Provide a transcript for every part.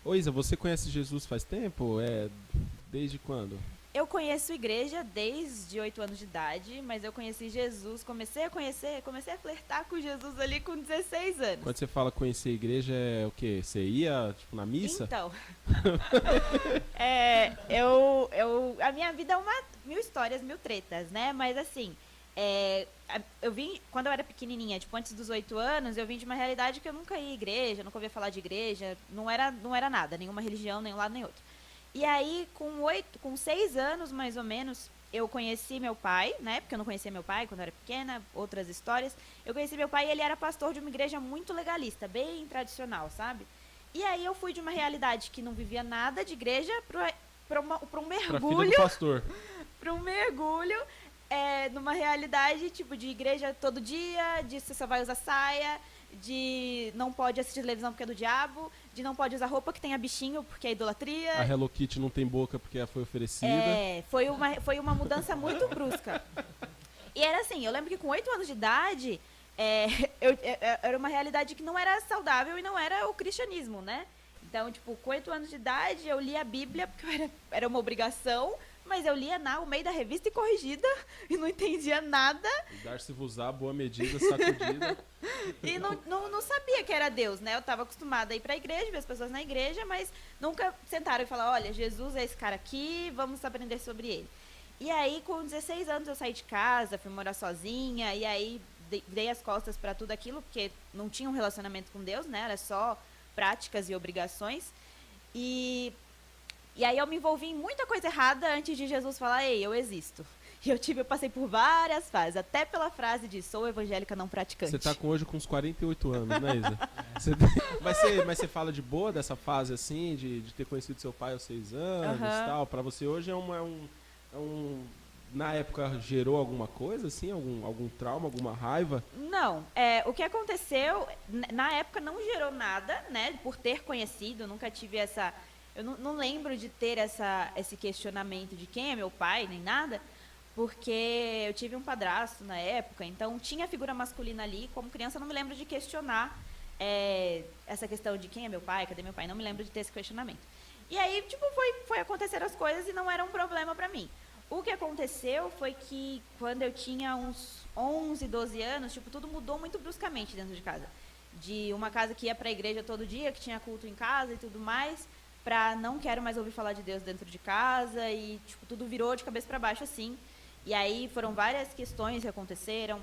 Ô Isa, você conhece Jesus faz tempo? Desde quando? Eu conheço igreja desde 8 anos de idade, mas eu conheci Jesus, comecei a flertar com Jesus ali com 16 anos. Quando você fala conhecer a igreja, é o quê? Você ia, tipo, na missa? Então, a minha vida é mil histórias, mil tretas, né? Mas assim, eu vim, quando eu era pequenininha, tipo, antes dos 8 anos, eu vim de uma realidade que eu nunca ia à igreja, nunca ouvia falar de igreja, não era nada, nenhuma religião, nem um lado nem outro. E aí, com 6 anos, mais ou menos, eu conheci meu pai, né? Porque eu não conhecia meu pai quando eu era pequena, outras histórias. Eu conheci meu pai e ele era pastor de uma igreja muito legalista, bem tradicional, sabe? E aí eu fui de uma realidade que não vivia nada de igreja para um Pra filha mergulho. do pastor. Para um mergulho numa realidade tipo de igreja todo dia, de você só vai usar saia, de não pode assistir televisão porque é do diabo, de não pode usar roupa que tenha bichinho porque é idolatria. A Hello Kitty não tem boca porque ela foi oferecida. Foi uma mudança muito brusca. E era assim, eu lembro que com 8 anos de idade, era uma realidade que não era saudável e não era o cristianismo, né? Então, tipo, com 8 anos de idade, eu lia a Bíblia, porque era uma obrigação, mas eu lia na Almeida Revista e Corrigida e não entendia nada. Dar-se vos a boa medida, sacudida. E não sabia que era Deus, né? Eu estava acostumada a ir para a igreja, ver as pessoas na igreja, mas nunca sentaram e falaram, olha, Jesus é esse cara aqui, vamos aprender sobre ele. E aí, com 16 anos, eu saí de casa, fui morar sozinha, e aí dei as costas para tudo aquilo, porque não tinha um relacionamento com Deus, né? Era só práticas e obrigações. E aí eu me envolvi em muita coisa errada antes de Jesus falar, ei, eu existo. E eu passei por várias fases, até pela frase de sou evangélica não praticante. Você tá hoje com uns 48 anos, né, Isa? Mas você fala de boa dessa fase, assim, de ter conhecido seu pai aos 6 anos e tal? Pra você hoje na época gerou alguma coisa, assim? Algum trauma, alguma raiva? Não, o que aconteceu, na época não gerou nada, né, por ter conhecido, nunca tive essa... Eu não lembro de ter esse questionamento de quem é meu pai, nem nada, porque eu tive um padrasto na época, então tinha figura masculina ali, como criança eu não me lembro de questionar essa questão de quem é meu pai, cadê meu pai, não me lembro de ter esse questionamento. E aí, tipo, foi acontecer as coisas e não era um problema pra mim. O que aconteceu foi que quando eu tinha uns 11, 12 anos, tipo, tudo mudou muito bruscamente dentro de casa. De uma casa que ia pra igreja todo dia, que tinha culto em casa e tudo mais, pra não quero mais ouvir falar de Deus dentro de casa e, tipo, tudo virou de cabeça pra baixo assim. E aí foram várias questões que aconteceram.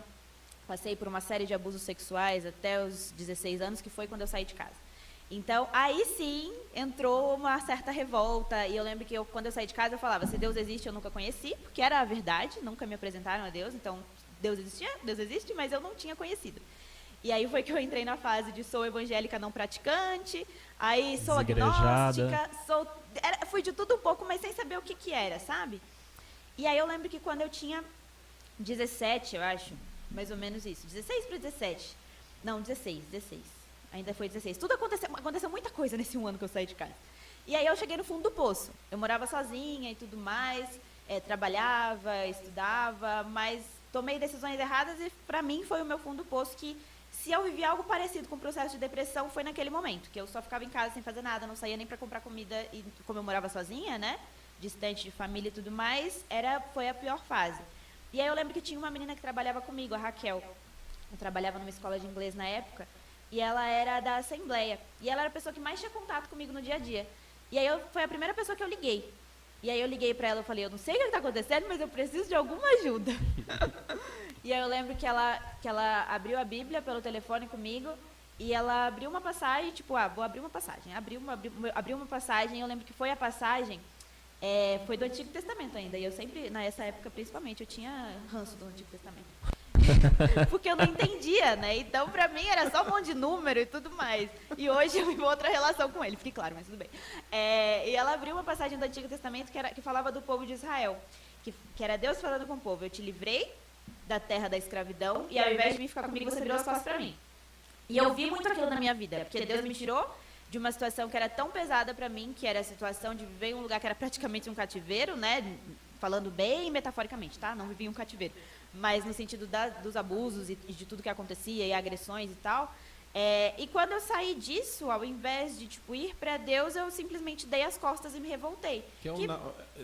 Passei por uma série de abusos sexuais até os 16 anos, que foi quando eu saí de casa. Então, aí sim, entrou uma certa revolta. E eu lembro que quando eu saí de casa, eu falava, se Deus existe, eu nunca conheci, porque era a verdade, nunca me apresentaram a Deus. Então, Deus existe, mas eu não tinha conhecido. E aí foi que eu entrei na fase de sou evangélica não praticante, aí sou agnóstica, fui de tudo um pouco, mas sem saber o que era, sabe? E aí eu lembro que quando eu tinha 17, eu acho, mais ou menos isso, 16 para 17, não, 16, ainda foi 16. Tudo aconteceu muita coisa nesse um ano que eu saí de casa. E aí eu cheguei no fundo do poço. Eu morava sozinha e tudo mais, trabalhava, estudava, mas tomei decisões erradas e pra mim foi o meu fundo do poço que, se eu vivi algo parecido com o processo de depressão, foi naquele momento, que eu só ficava em casa sem fazer nada, não saía nem pra comprar comida, e como eu morava sozinha, né, distante de família e tudo mais, foi a pior fase. E aí eu lembro que tinha uma menina que trabalhava comigo, a Raquel. Eu trabalhava numa escola de inglês na época, e ela era da Assembleia. E ela era a pessoa que mais tinha contato comigo no dia a dia. E aí foi a primeira pessoa que eu liguei. E aí eu liguei pra ela e falei, eu não sei o que está acontecendo, mas eu preciso de alguma ajuda. E aí eu lembro que ela abriu a Bíblia pelo telefone comigo, e ela abriu uma passagem, tipo, vou abrir uma passagem. Abriu uma passagem, e eu lembro que foi a passagem, foi do Antigo Testamento ainda. E eu sempre, nessa época principalmente, eu tinha ranço do Antigo Testamento. Porque eu não entendia, né? Então, pra mim, era só um monte de número e tudo mais. E hoje eu vivo outra relação com ele, fique claro, mas tudo bem. E ela abriu uma passagem do Antigo Testamento que falava do povo de Israel. Que era Deus falando com o povo, eu te livrei da terra da escravidão e ao invés de vir ficar comigo, você virou as costas pra mim. E eu vi muito aquilo na minha vida, porque Deus me tirou de uma situação que era tão pesada pra mim, que era a situação de viver em um lugar que era praticamente um cativeiro, né? Falando bem metaforicamente, tá? Não vivia em um cativeiro. Mas no sentido dos abusos e de tudo que acontecia, e agressões e tal. E quando eu saí disso, ao invés de tipo, ir para Deus, eu simplesmente dei as costas e me revoltei.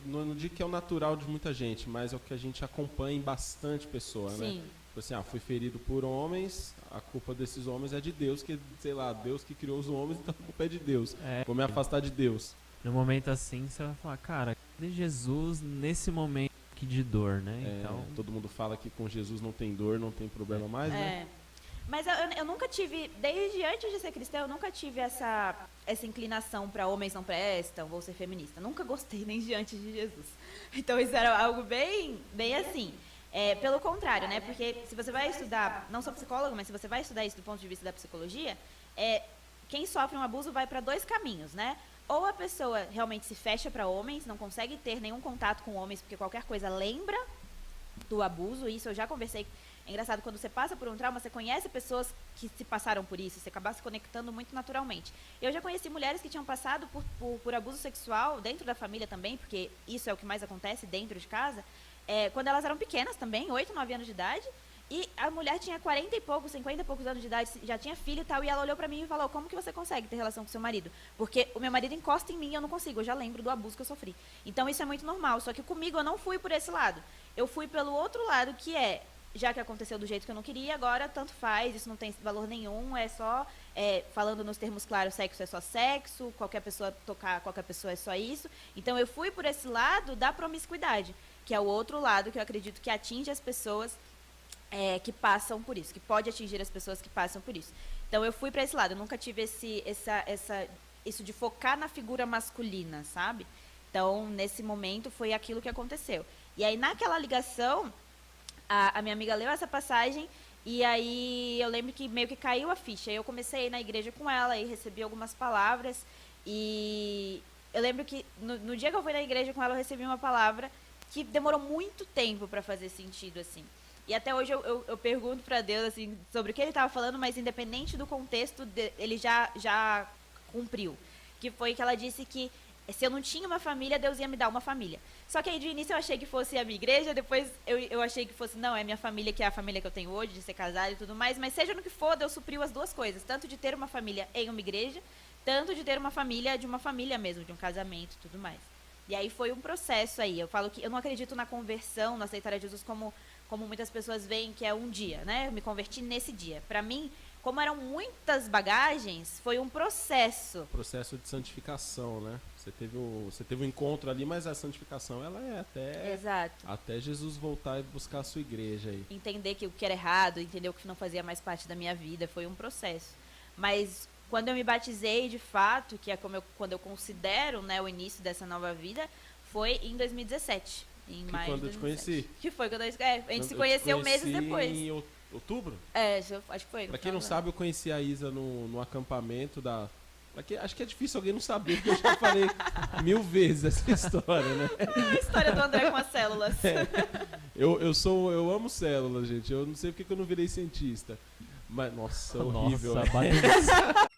Não digo que é o natural de muita gente, mas é o que a gente acompanha em bastante pessoa, né? Sim. Tipo assim, fui ferido por homens, a culpa desses homens é de Deus, que, sei lá, Deus que criou os homens, então a culpa é de Deus. Vou me afastar de Deus. No momento assim, você vai falar, cara, cadê Jesus nesse momento aqui de dor, né? Então... Todo mundo fala que com Jesus não tem dor, não tem problema mais, né? Mas eu nunca tive, desde antes de ser cristã, eu nunca tive essa inclinação para homens não prestam, vou ser feminista. Nunca gostei nem de antes de Jesus. Então isso era algo bem assim. Pelo contrário, né? Porque se você vai estudar, não sou psicóloga, mas se você vai estudar isso do ponto de vista da psicologia, quem sofre um abuso vai para 2 caminhos, né? Ou a pessoa realmente se fecha para homens, não consegue ter nenhum contato com homens, porque qualquer coisa lembra do abuso. Isso eu já conversei. É engraçado, quando você passa por um trauma, você conhece pessoas que se passaram por isso, você acaba se conectando muito naturalmente. Eu já conheci mulheres que tinham passado por abuso sexual dentro da família também, porque isso é o que mais acontece dentro de casa, quando elas eram pequenas também, 8, 9 anos de idade, e a mulher tinha 40 e poucos, 50 e poucos anos de idade, já tinha filho e tal, e ela olhou pra mim e falou, como que você consegue ter relação com seu marido? Porque o meu marido encosta em mim e eu não consigo, eu já lembro do abuso que eu sofri. Então isso é muito normal, só que comigo eu não fui por esse lado. Eu fui pelo outro lado, que já que aconteceu do jeito que eu não queria, agora tanto faz, isso não tem valor nenhum, é só, falando nos termos claros, sexo é só sexo, qualquer pessoa tocar qualquer pessoa é só isso. Então eu fui por esse lado da promiscuidade, que é o outro lado que eu acredito que atinge as pessoas que passam por isso, que pode atingir as pessoas que passam por isso. Então eu fui para esse lado, eu nunca tive isso de focar na figura masculina, sabe? Então nesse momento foi aquilo que aconteceu. E aí naquela ligação, a minha amiga leu essa passagem e aí eu lembro que meio que caiu a ficha. Eu comecei a ir na igreja com ela e recebi algumas palavras. E eu lembro que no dia que eu fui na igreja com ela, eu recebi uma palavra que demorou muito tempo para fazer sentido, assim. E até hoje eu pergunto para Deus assim, sobre o que ele estava falando, mas independente do contexto, ele já cumpriu. Que foi que ela disse que se eu não tinha uma família, Deus ia me dar uma família. Só que aí de início eu achei que fosse a minha igreja, depois eu achei que fosse, não, é minha família, que é a família que eu tenho hoje, de ser casada e tudo mais, mas seja no que for, Deus supriu as 2 coisas, tanto de ter uma família em uma igreja, tanto de ter uma família de uma família mesmo, de um casamento e tudo mais. E aí foi um processo aí, eu falo que eu não acredito na conversão, no aceitar a Jesus como muitas pessoas veem que é um dia, né, eu me converti nesse dia. Para mim, como eram muitas bagagens, foi um processo. Processo de santificação, né? Você teve um encontro ali, mas a santificação ela é até Jesus voltar e buscar a sua igreja aí. Entender que o que era errado, entender o que não fazia mais parte da minha vida, foi um processo. Mas quando eu me batizei de fato, que é quando eu considero, né, o início dessa nova vida, foi em 2017. Em maio quando eu te conheci. Que foi quando a gente se conheceu meses depois. Em outubro? Acho que foi. Pra quem não sabe, eu conheci a Isa no acampamento da... Acho que é difícil alguém não saber, porque eu já falei 1000 vezes essa história, né? A história do André com as células. Eu amo células, gente. Eu não sei porque que eu não virei cientista. Mas, nossa, horrível. Nossa,